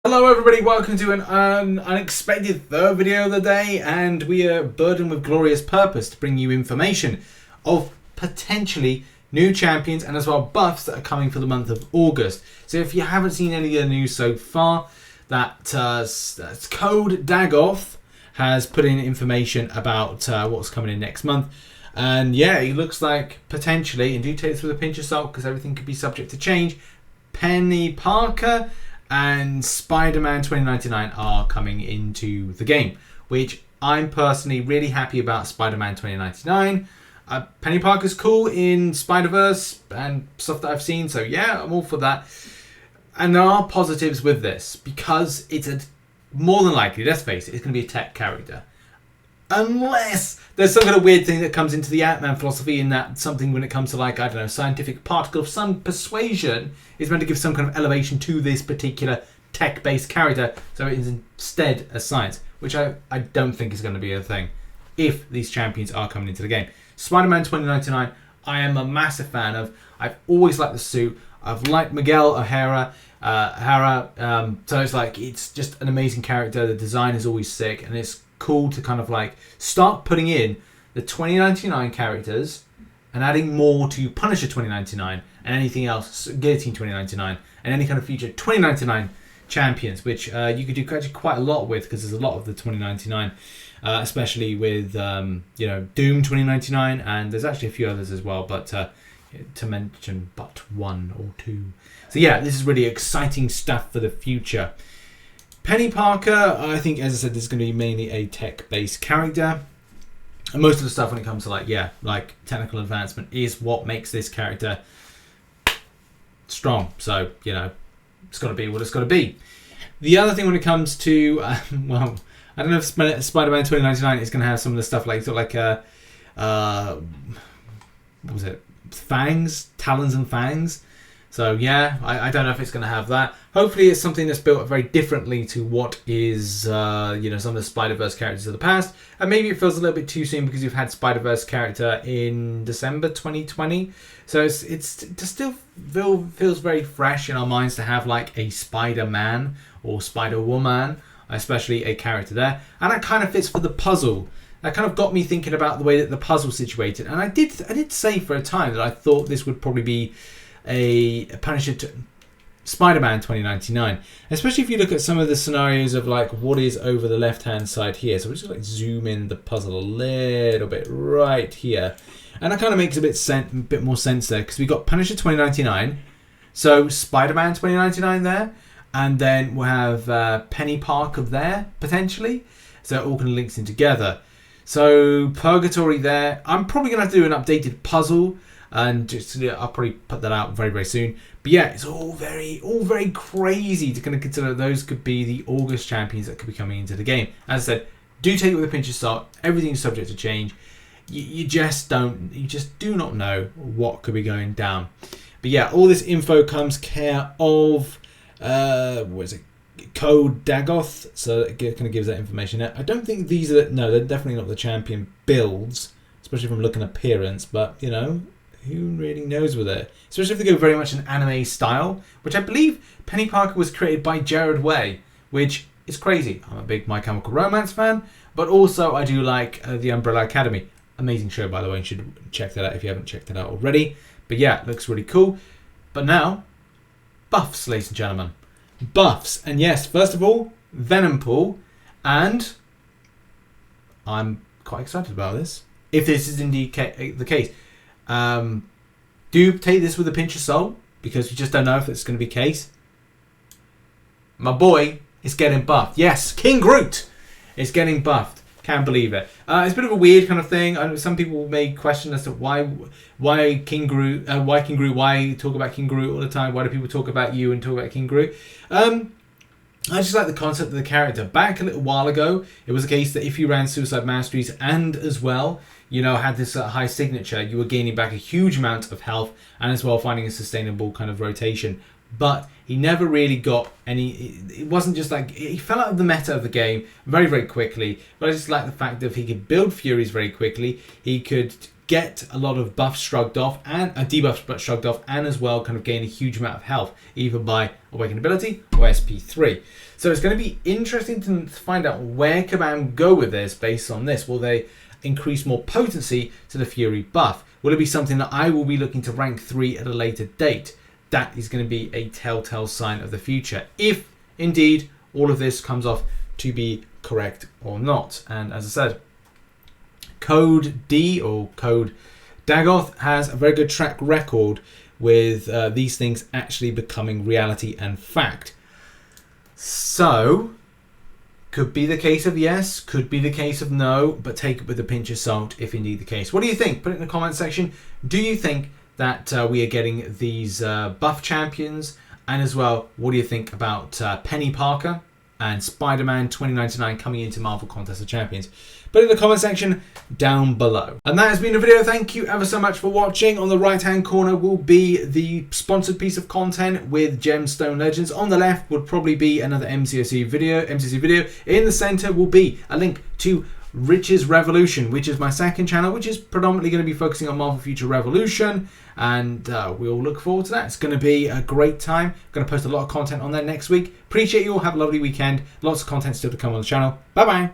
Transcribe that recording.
Hello everybody, welcome to an unexpected third video of the day, and we are burdened with glorious purpose to bring you information of potentially new champions and as well buffs that are coming for the month of August. So if you haven't seen any of the news so far, that's Code Dagoth has put in information about what's coming in next month. And yeah, it looks like potentially, and do take this with a pinch of salt because everything could be subject to change, Peni Parker and Spider-Man 2099 are coming into the game, which I'm personally really happy about. Spider-Man 2099. Peni Parker's cool in Spider-Verse and stuff that I've seen, so yeah, I'm all for that. And there are positives with this because it's more than likely, let's face it, it's going to be a tech character. Unless there's some kind of weird thing that comes into the Ant-Man philosophy in that something when it comes to, like, I don't know, scientific particle of some persuasion is meant to give some kind of elevation to this particular tech-based character, so it is instead a science, which I don't think is going to be a thing if these champions are coming into the game. Spider-Man 2099, I am a massive fan of. I've always liked the suit. I've liked Miguel O'Hara. So it's like, it's just an amazing character. The design is always sick, and it's cool to kind of like start putting in the 2099 characters and adding more to Punisher 2099 and anything else, Guillotine 2099 and any kind of future 2099 champions, which you could do actually quite a lot with, because there's a lot of the 2099, especially with Doom 2099, and there's actually a few others as well, but to mention but one or two. So yeah, this is really exciting stuff for the future. Peni Parker, I think, as I said, this is going to be mainly a tech-based character. And most of the stuff when it comes to like technical advancement is what makes this character strong. So, you know, it's got to be what it's got to be. The other thing when it comes to, well, I don't know if Spider-Man 2099 is going to have some of the stuff like, what was it? Fangs? Talons and fangs? So yeah, I don't know if it's going to have that. Hopefully it's something that's built very differently to what is, some of the Spider-Verse characters of the past. And maybe it feels a little bit too soon because you've had Spider-Verse character in December 2020. So it still feels very fresh in our minds to have like a Spider-Man or Spider-Woman, especially a character there. And that kind of fits for the puzzle. That kind of got me thinking about the way that the puzzle's situated. And I did say for a time that I thought this would probably be a Punisher Spider-Man 2099, especially if you look at some of the scenarios of like what is over the left hand side here. So we'll just like zoom in the puzzle a little bit right here, and that kind of makes a bit more sense there, because we got Punisher 2099, so Spider-Man 2099 there, and then we'll have Peni Parker there potentially, so it all kind of links in together. So Purgatory there. I'm probably gonna have to do an updated puzzle, and just I'll probably put that out very, very soon. But yeah, it's all very crazy to kind of consider those could be the August champions that could be coming into the game. As I said, do take it with a pinch of salt. Everything's subject to change. You just do not know what could be going down. But yeah, all this info comes care of Code Dagoth, so it kind of gives that information there. I don't think these are they're definitely not the champion builds, especially from look and appearance, but you know, who really knows with it? Especially if they go very much an anime style, which I believe Peni Parker was created by Jared Way, which is crazy. I'm a big My Chemical Romance fan, but also I do like The Umbrella Academy. Amazing show, by the way. You should check that out if you haven't checked it out already. But yeah, it looks really cool. But now, buffs, ladies and gentlemen. Buffs. And yes, first of all, Venompool. And I'm quite excited about this, if this is indeed the case. Do take this with a pinch of salt, because you just don't know if it's going to be the case. My boy is getting buffed. Yes, King Groot is getting buffed. Can't believe it. It's a bit of a weird kind of thing. I know some people may question as to why King Groot, why talk about King Groot all the time? Why do people talk about you and talk about King Groot? I just like the concept of the character. Back a little while ago, it was a case that if you ran Suicide Masteries and as well, had this high signature, you were gaining back a huge amount of health and as well finding a sustainable kind of rotation. But he never really got any. It wasn't just like he fell out of the meta of the game very, very quickly. But I just like the fact that he could build Furies very quickly. He could get a lot of buffs shrugged off and debuffs shrugged off, and as well kind of gain a huge amount of health, either by Awakened Ability or SP3. So it's going to be interesting to find out where Kabam go with this based on this. Will they increase more potency to the Fury buff? Will it be something that I will be looking to rank 3 at a later date? That is going to be a telltale sign of the future, if indeed all of this comes off to be correct or not. And as I said, Code D or Code Dagoth has a very good track record with these things actually becoming reality and fact. So, could be the case of yes, could be the case of no, but take it with a pinch of salt if indeed the case. What do you think? Put it in the comment section. Do you think that we are getting these buff champions? And as well, what do you think about Peni Parker and Spider-Man 2099 coming into Marvel Contest of Champions? Put it in the comment section down below. And that has been the video. Thank you ever so much for watching. On the right hand corner will be the sponsored piece of content with Gemstone Legends. On the left would probably be another MCOC video. In the center will be a link to Rich's Revolution, which is my second channel, which is predominantly going to be focusing on Marvel Future Revolution, and we'll look forward to that. It's going to be a great time. I'm going to post a lot of content on there next week. Appreciate you all. Have a lovely weekend. Lots of content still to come on the channel. Bye bye.